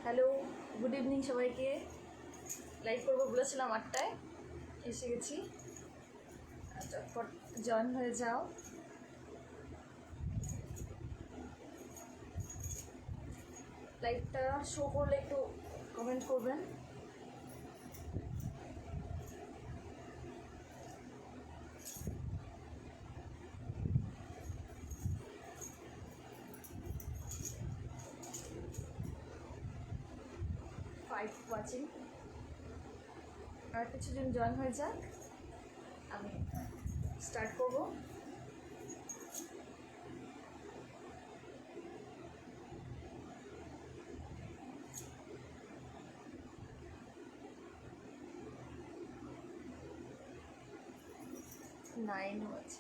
Hello, good evening সবাইকে। Live করবো বলেছিলাম 8টায়, এসে গেছি। চটপট জয়েন হয়ে যাও। লাইভটা শো করলে একটু কমেন্ট করবেন। ওয়াচিং আর কিছুজন জয়েন হয়ে যাক, আমি স্টার্ট করব। নাইন হয়েছে।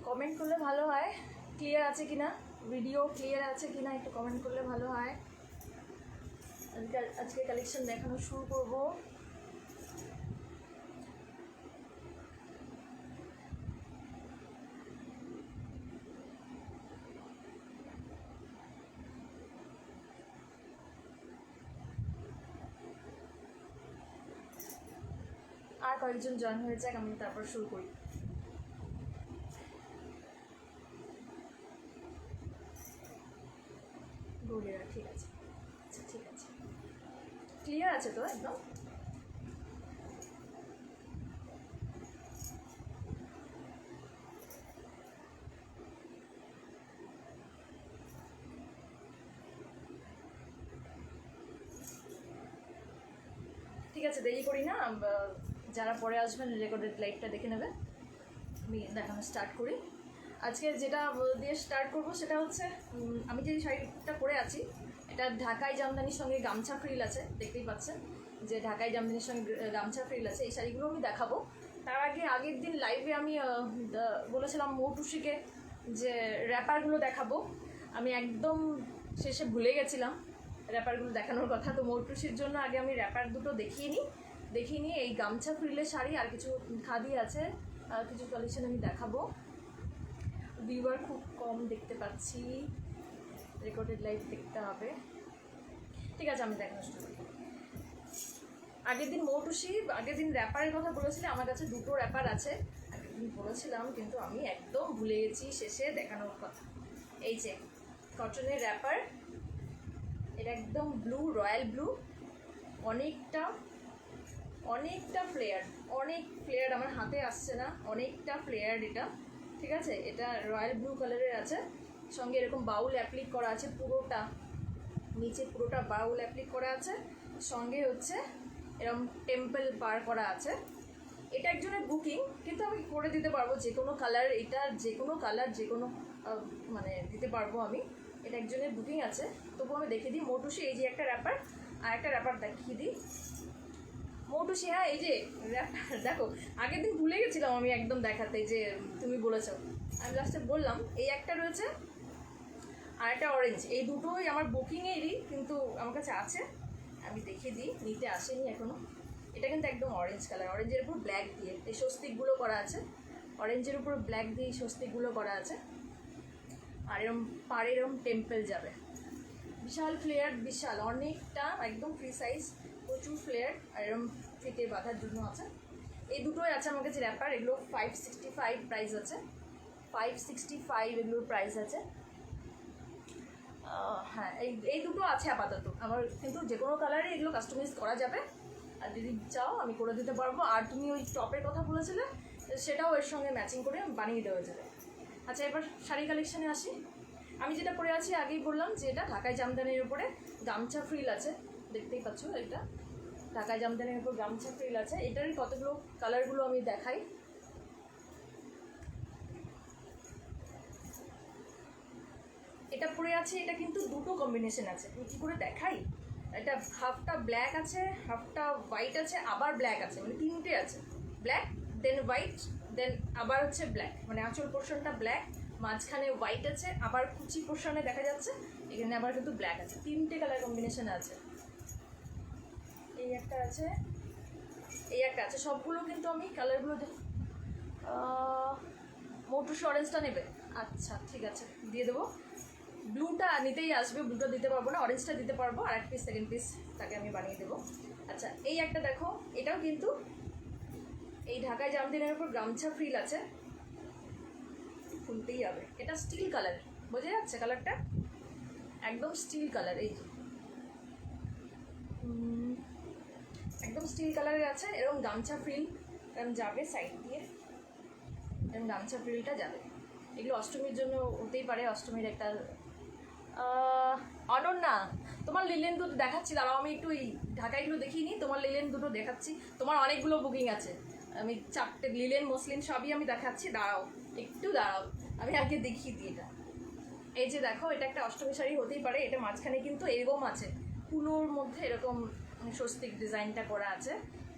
কমেন্ট করলে ভালো হয়, ক্লিয়ার আছে কিনা, ভিডিও ক্লিয়ার আছে কিনা একটু কমেন্ট করলে ভালো হয়। আজকে কালেকশন দেখানো শুরু করব। আর কয়েকজন জয়েন হয়ে যাক, আমি তারপর শুরু করি। বলিরা ঠিক আছে, আচ্ছা ঠিক আছে, ক্লিয়ার আছে তো একদম? ঠিক আছে, দেরি করি না, যারা পরে আসবেন রেকর্ডেড লাইভটা দেখে নেবে। আমি দেখানো স্টার্ট করি। আজকে যেটা দিয়ে স্টার্ট করব সেটা হচ্ছে, আমি যে শাড়িটা পরে আছি এটা ঢাকাই জামদানির সঙ্গে গামছা ফ্রিল আছে, দেখতেই পাচ্ছেন যে ঢাকাই জামদানির সঙ্গে গামছা ফ্রিল আছে। এই শাড়িগুলো আমি দেখাবো। তার আগের দিন লাইভে আমি বলেছিলাম মৌটুসিকে যে র্যাপারগুলো দেখাবো। আমি একদম শেষে ভুলে গেছিলাম র্যাপারগুলো দেখানোর কথা। তো মৌটুসির জন্য আগে আমি র্যাপার দুটো দেখিয়ে নিই। এই গামছা ফ্রিলের শাড়ি আর কিছু খাদি আছে, কিছু কালেকশন আমি দেখাবো। ভিউয়ার খুব কম দেখতে পাচ্ছি, রেকর্ডেড লাইভ দেখতে হবে। ঠিক আছে, আমি দেখানো শুরু করি। আগের দিন র্যাপারের কথা বলেছিলাম। আমার কাছে দুটো র্যাপার আছে, আগের দিন বলেছিলাম, কিন্তু আমি একদম ভুলে গেছি শেষে দেখানোর কথা। এই যে কটনের র্যাপার, এটা একদম ব্লু, রয়্যাল ব্লু, অনেকটা ফ্লেয়ার, আমার হাতে আসছে না, অনেকটা ফ্লেয়ার এটা। ঠিক আছে, এটা রয়্যাল ব্লু কালারের আছে, সঙ্গে এরকম বাউল অ্যাপ্লিক করা আছে পুরোটা, নিচে পুরোটা বাউল অ্যাপ্লিক করা আছে, সঙ্গে হচ্ছে এরকম টেম্পল পার করা আছে। এটা একজনের বুকিং, কিন্তু আমি করে দিতে পারবো যে কোনো কালার, এটা যে কোনো মানে দিতে পারবো আমি। এটা একজনের বুকিং আছে, তবু আমি দেখিয়ে দিই। মৌটুসি, এই যে একটা র্যাপার, আর একটা র্যাপার দেখিয়ে দিই। মৌটুসি, হ্যাঁ এই যে র্যাপার দেখো, আগের দিন ভুলে গেছিলাম আমি একদম দেখাতে, যে তুমি বলেছো, আমি লাস্টে বললাম। এই একটা রয়েছে আর একটা অরেঞ্জ, এই দুটোই আমার বুকিংয়েরই, কিন্তু আমার কাছে আছে, আমি দেখিয়ে দিই, নিতে আসেনি এখনও। এটা কিন্তু একদম অরেঞ্জ কালার, অরেঞ্জের উপর ব্ল্যাক দিয়ে এই স্বস্তিকগুলো করা আছে, অরেঞ্জের উপর ব্ল্যাক দিয়ে এই স্বস্তিকগুলো করা আছে। আর এরম পাড়ে এরম টেম্পল যাবে, বিশাল ফ্লেয়ার, বিশাল অনেকটা, একদম ফ্রি সাইজ, প্রচুর ফ্লেয়ার, আর এরম ফিতে বাঁধার জন্য আছে। এই দুটোই আছে আমার কাছে র্যাপার, এগুলো 565 প্রাইস আছে, 565 এগুলোর প্রাইস আছে। হ্যাঁ, এই দুটো আছে আপাতত আমার, কিন্তু যে কোনো কালারে এগুলো কাস্টমাইজ করা যাবে, আর যদি চাও আমি করে দিতে পারবো। আর তুমি ওই টপের কথা বলেছিলে, সেটাও এর সঙ্গে ম্যাচিং করে বানিয়ে দেওয়া যাবে। আচ্ছা, এবার শাড়ি কালেকশানে আসি। আমি যেটা পরে আছি আগেই বললাম যে এটা ঢাকাই জামদানির উপরে গামছা ফ্রিল আছে, দেখতেই পাচ্ছ, এটা ঢাকাই জামদানির উপর গামছা ফ্রিল আছে। এটারই কতগুলো কালারগুলো আমি দেখাই। এটা পরে আছে, এটা কিন্তু দুটো কম্বিনেশন আছে, আমি কী করে দেখাই। এটা হাফটা ব্ল্যাক আছে, হাফটা হোয়াইট আছে, আবার ব্ল্যাক আছে, মানে তিনটে আছে, ব্ল্যাক দেন হোয়াইট দেন আবার হচ্ছে ব্ল্যাক, মানে আঁচল পোর্শনটা ব্ল্যাক, মাঝখানে হোয়াইট আছে, আবার কুচি পোর্শনে দেখা যাচ্ছে এখানে আবার কিন্তু ব্ল্যাক আছে, তিনটে কালার কম্বিনেশন আছে। এই একটা আছে, এই একটা আছে, সবগুলো কিন্তু আমি কালারগুলো মৌটুসি অরেঞ্জটা নেবে? আচ্ছা ঠিক আছে, দিয়ে দেবো। ব্লুটা নিতেই আসবে, ব্লুটা দিতে পারবো না, অরেঞ্জটা দিতে পারবো, আর এক পিস সেকেন্ড পিস তাকে আমি বানিয়ে দেবো। আচ্ছা এই একটা দেখো, এটাও কিন্তু এই ঢাকায় জামদানির উপর গামছা ফ্রিল আছে, খুলতেই হবে। এটা স্টিল কালার, বোঝা যাচ্ছে কালারটা, একদম স্টিল কালার, এই যে একদম স্টিল কালারের আছে। এরকম গামছা ফ্রিল এরকম যাবে সাইড দিয়ে, এরকম গামছা ফ্রিলটা যাবে। এগুলো অষ্টমীর জন্য হতেই পারে, অষ্টমীর একটা অনন্যা তোমার লিলেন দুটো দেখাচ্ছি, দাঁড়াও আমি একটু এই ঢাকাইগুলো দেখিয়ে নিই, তোমার লিলেন দুটো দেখাচ্ছি। তোমার অনেকগুলো বুকিং আছে, আমি 4টে লিলেন মসলিন সবই আমি দেখাচ্ছি, দাঁড়াও একটু দাঁড়াও, আমি আগে দেখিয়ে দিই। এটা এই যে দেখো, এটা একটা অষ্টমী শাড়ি হতেই পারে। এটা মাঝখানে কিন্তু এরকম আছে, কুলোর মধ্যে এরকম স্বস্তিক ডিজাইনটা করা আছে,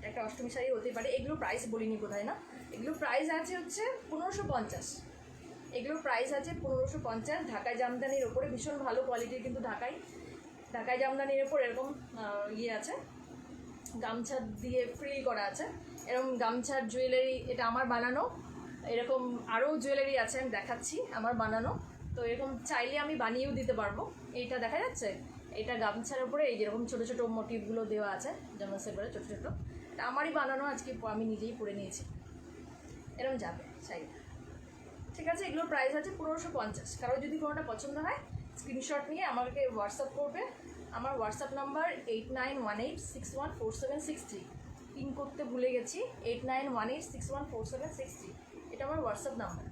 একটা অষ্টমী শাড়ি হতেই পারে। এগুলো প্রাইস বলিনি কোথায় না, এগুলো প্রাইস আছে হচ্ছে 1550, এগুলোর প্রাইস আছে 1550। ঢাকায় জামদানির ওপরে ভীষণ ভালো কোয়ালিটির, কিন্তু ঢাকায় জামদানির ওপর এরকম ইয়ে আছে, গামছা দিয়ে ফ্রিল করা আছে, এরকম গামছার জুয়েলারি, এটা আমার বানানো। এরকম আরও জুয়েলারি আছে, আমি দেখাচ্ছি আমার বানানো। তো এরকম চাইলে আমি বানিয়েও দিতে পারবো। এইটা দেখা যাচ্ছে, এটা গামছার উপরে এই যেরকম ছোটো ছোটো মোটিভগুলো দেওয়া আছে, যেমন সেগুলো ছোটো ছোটো, এটা আমারই বানানো, আজকে আমি নিজেই পরে নিয়েছি। এরকম যাবে শাড়িটা, ঠিক আছে। এগুলোর প্রাইস আছে 1550। কারো যদি কোনোটা পছন্দ হয় স্ক্রিনশট নিয়ে আমাকে হোয়াটসঅ্যাপ করবে। আমার হোয়াটসঅ্যাপ নাম্বার 8918614763, পিন করতে ভুলে গেছি, 8918614763, এটা আমার হোয়াটসঅ্যাপ নাম্বার,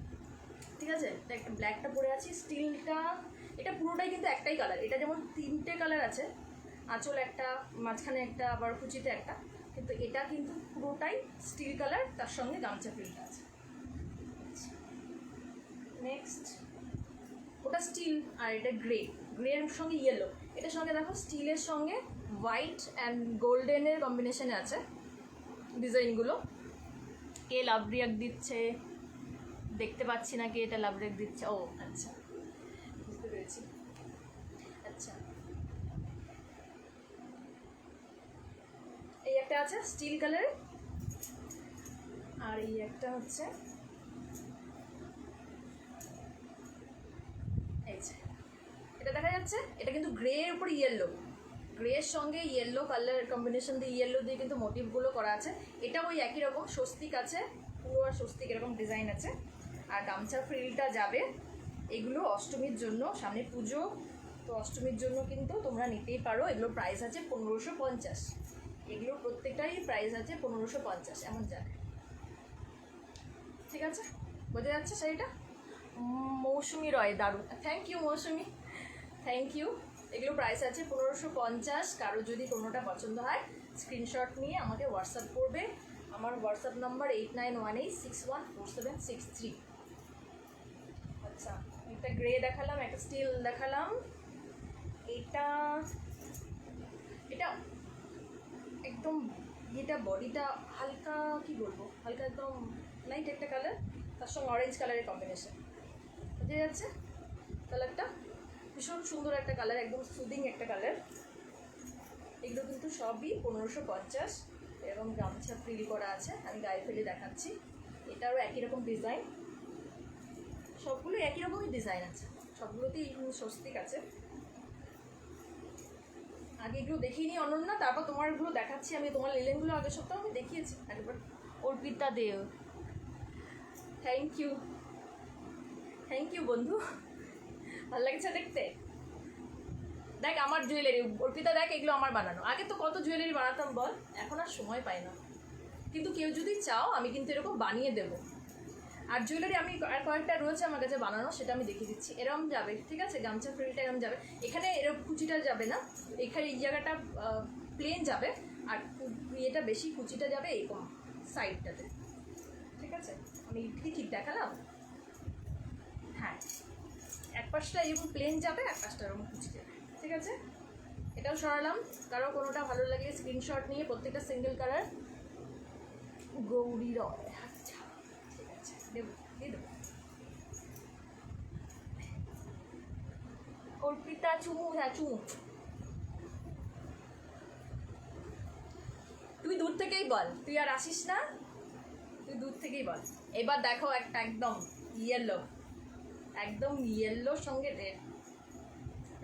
ঠিক আছে। একটা ব্ল্যাকটা পরে আছি, স্টিলটা, এটা পুরোটাই কিন্তু একটাই কালার। এটা যেমন 3টে কালার আছে, আঁচল একটা, মাঝখানে একটা, আবার কুচিতে একটা, কিন্তু এটা কিন্তু পুরোটাই স্টিল কালার, তার সঙ্গে গামছা প্রিন্ট আছে। নেক্সট ওটা স্টিল, আর এটা গ্রে, গ্রের সঙ্গে ইয়েলো, এটার সঙ্গে দেখো স্টিলের সঙ্গে হোয়াইট অ্যান্ড গোল্ডেনের কম্বিনেশনে আছে ডিজাইনগুলো। কে লাভ রিয়াক্ট দিচ্ছে দেখতে পাচ্ছি না, কে এটা লাভ রিয়াক্ট দিচ্ছে, ও আচ্ছা বুঝতে পেরেছি। আচ্ছা এই একটা আছে স্টিল কালারের, আর এই একটা হচ্ছে এটা দেখা যাচ্ছে, এটা কিন্তু গ্রে এর উপর ইয়েলো, গ্রের সঙ্গে ইয়েলো কালার কম্বিনেশন দিয়ে, ইয়েলো দিয়ে কিন্তু মোটিভগুলো করা আছে। এটা ওই একই রকম স্বস্তিক আছে, পুরো আর স্বস্তিক এরকম ডিজাইন আছে, আর গামছা ফ্রিলটা যাবে। এগুলো অষ্টমীর জন্য, সামনে পুজো, তো অষ্টমীর জন্য কিন্তু তোমরা নিতেই পারো। এগুলোর প্রাইস আছে 1550, এগুলোর প্রত্যেকটাই প্রাইস আছে 1550, এমন যাবে, ঠিক আছে। বোঝা যাচ্ছে শাড়িটা। মৌসুমি রয়, দারুণ, thank you Moushumi, thank you. এগুলো প্রাইস আছে 1550। কারো যদি কোনোটা পছন্দ হয় স্ক্রিনশট নিয়ে আমাকে হোয়াটসঅ্যাপ করবে। আমার হোয়াটসঅ্যাপ নাম্বার 8918614763। আচ্ছা একটা গ্রে দেখালাম, একটা স্টিল দেখালাম, এটা এটা একদম এটা বডিটা হালকা, কি বলবো, হালকা একদম লাইট একটা কালার, তার সঙ্গে অরেঞ্জ কালারের কম্বিনেশন, বুঝে যাচ্ছে কালারটা, ভীষণ সুন্দর একটা কালার, একদম সুদিং একটা কালার। এগুলো কিন্তু সবই 1550, এরকম গামছা ফ্রিল করা আছে, আমি গায়ে ফেলে দেখাচ্ছি। এটারও একই রকম ডিজাইন, সবগুলো একই রকমই ডিজাইন আছে, সবগুলোতেই স্বস্তিক আছে। আগে এগুলো দেখিনি অনন্যা, তারপর তোমার এগুলো দেখাচ্ছি আমি। তোমার লিলেনগুলো আগের সপ্তাহে আমি দেখিয়েছি একবার। অর্পিতা দেও, থ্যাংক ইউ, থ্যাংক ইউ বন্ধু, ভালো লাগছে দেখতে। দেখ আমার জুয়েলারি, অর্পিতা দেখ এগুলো আমার বানানো। আগে তো কত জুয়েলারি বানাতাম বল, এখন আর সময় পাই না, কিন্তু কেউ যদি চাও আমি কিন্তু এরকম বানিয়ে দেবো। আর জুয়েলারি আমি আর কয়েকটা রয়েছে আমার কাছে বানানো, সেটা আমি দেখিয়ে দিচ্ছি। এরকম যাবে, ঠিক আছে, গামছা ফ্রিলটা এরকম যাবে, এখানে এরকম কুচিটা যাবে না, এখানে এই জায়গাটা প্লেন যাবে, আর এটা বেশি কুচিটা যাবে এরকম সাইডটাতে, ঠিক আছে। আমি কি ঠিক দেখালাম? হ্যাঁ, এক পাশটা এরকম প্লেন যাবে, এক পাশটা এরকম কুচি যাবে, ঠিক আছে। এটাও সরালাম। কারো কোনোটা ভালো লাগে স্ক্রিনশট নিয়ে, প্রত্যেকটা সিঙ্গেল কালার। গৌরী রয়, আচ্ছা ঠিক আছে, দেবো, দিয়ে দেবো। অর্পিতা চুমু, হ্যাঁ চুমু, তুই দূর থেকেই বল, তুই আর আসিস না, তুই দূর থেকেই বল। এবার দেখো একটা একদম ইয়েলো, একদম ইয়েলোর সঙ্গে রেড,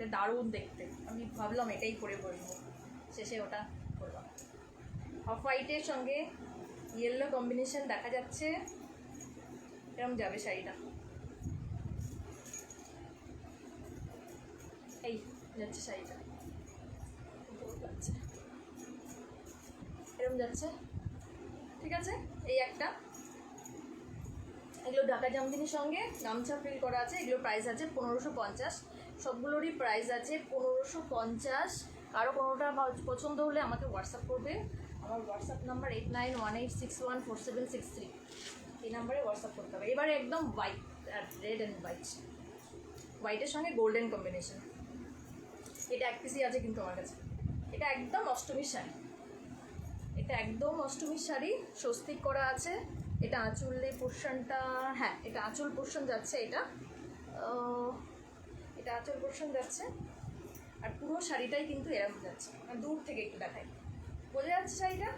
এটা দারুণ দেখতে, আমি ভাবলাম এটাই পরে বসবো, শেষে ওটা করলাম। অফ হোয়াইটের সঙ্গে ইয়েলো কম্বিনেশন দেখা যাচ্ছে, এরকম যাবে শাড়িটা। এই যাচ্ছে শাড়িটা, এরকম যাচ্ছে, ঠিক আছে। এই একটা, এগুলো ঢাকা জামদানির সঙ্গে গামছা ফিল করা আছে, এগুলো প্রাইস আছে 1550, সবগুলোরই প্রাইস আছে 1550। কারো কোনোটা পছন্দ হলে আমাকে হোয়াটসঅ্যাপ করবে, আমার হোয়াটসঅ্যাপ নাম্বার 8918614763, এই নাম্বারে হোয়াটসঅ্যাপ করতে হবে। এবারে একদম হোয়াইট আর রেড অ্যান্ড হোয়াইট, হোয়াইটের সঙ্গে গোল্ডেন কম্বিনেশন। এটা এক পিসই আছে কিন্তু আমার কাছে, এটা একদম অষ্টমীর শাড়ি, এটা একদম অষ্টমীর শাড়ি, স্বস্তিক করা আছে। এটা আঁচলের পোর্শনটা, হ্যাঁ এটা আঁচল পোর্শন যাচ্ছে, এটা এটা আঁচল পোর্শন যাচ্ছে, আর পুরো শাড়িটাই কিন্তু এরকম যাচ্ছে। দূর থেকে একটু দেখাই, বোঝা যাচ্ছে শাড়িটা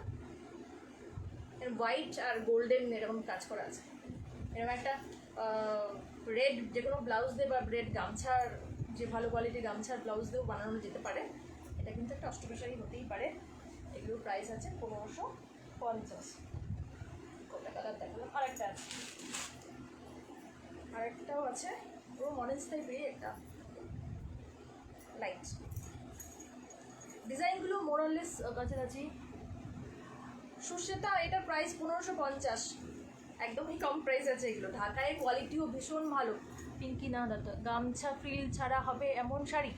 হোয়াইট আর গোল্ডেন এরকম কাজ করা আছে। এরকম একটা রেড যে কোনো ব্লাউজ দিয়ে বা রেড গামছার, যে ভালো কোয়ালিটির গামছার ব্লাউজ দিয়েও বানানো যেতে পারে। এটা কিন্তু একটা অষ্টমী শাড়ি হতেই পারে। এগুলোর প্রাইস আছে 1550। কোনটা কালার দেখালাম, আরেকটা আছে, আরেকটাও আছে, পুরো অরেঞ্জ টাইপেরই একটা লাইট। ডিজাইনগুলো মোরালেস কাছাকাছি। সুশ্বেতা, এটা প্রাইস 1550, একদমই কম প্রাইস আছে এগুলো। ঢাকায় কোয়ালিটিও ভীষণ ভালো। পিঙ্কি না দাদা, গামছা ফ্রিল ছাড়া হবে এমন শাড়ি?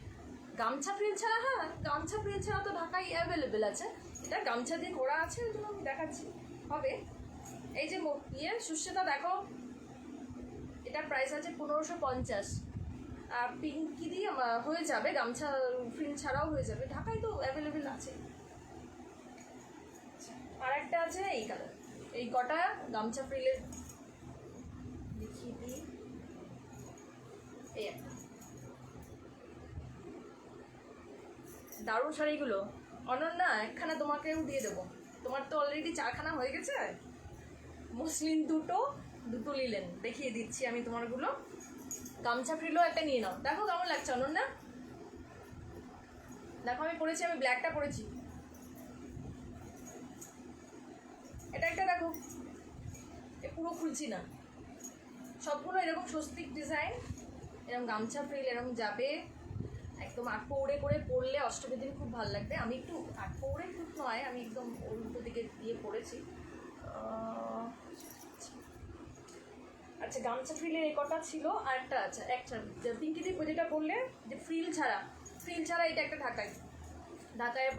গামছা ফ্রিল ছাড়া, হ্যাঁ গামছা ফ্রিল ছাড়া তো ঢাকায় অ্যাভেলেবেল আছে। এটা গামছা দিয়ে করা আছে, ওই জন্য আমি দেখাচ্ছি, হবে। এই যে ইয়ে সুশ্বেতা দেখো, এটার প্রাইস আছে 1550, আর পিঙ্কি দিয়ে হয়ে যাবে, গামছা ফ্রিল ছাড়াও হয়ে যাবে, ঢাকায় তো অ্যাভেলেবেল আছে। আর একটা আছে এই কালার, এই কটা গামছা ফ্রিলের দেখিয়ে দিই। এই একটা দারুণ শাড়িগুলো। অনন্যা, একখানা তোমাকেও দিয়ে দেবো, তোমার তো অলরেডি 4খানা হয়ে গেছে। মসলিন দুটো নিলেন, দেখিয়ে দিচ্ছি আমি তোমারগুলো। গামছা ফ্রিলও একটা নিয়ে নাও, দেখো কেমন লাগছে অনন্যা। দেখো আমি পরেছি, আমি ব্ল্যাকটা পরেছি, এটা একটা দেখো, এ পুরো খুলছি না, সবগুলো এরকম স্বস্তিক ডিজাইন, এরকম গামছা ফ্রিল এরকম যাবে, একদম আটপৌড়ে করে পরলে অষ্টমীর দিন খুব ভালো লাগবে। আমি একটু আটপৌড়ে খুব নয়, আমি একদম উল্টো দিকে দিয়ে পরেছি। আচ্ছা, গামছা ফ্রিলের এই কটা ছিল, আর একটা আছে, একটা পিঙ্কি দিয়ে যেটা বললে যে ফ্রিল ছাড়া, এটা একটা ঢাকায়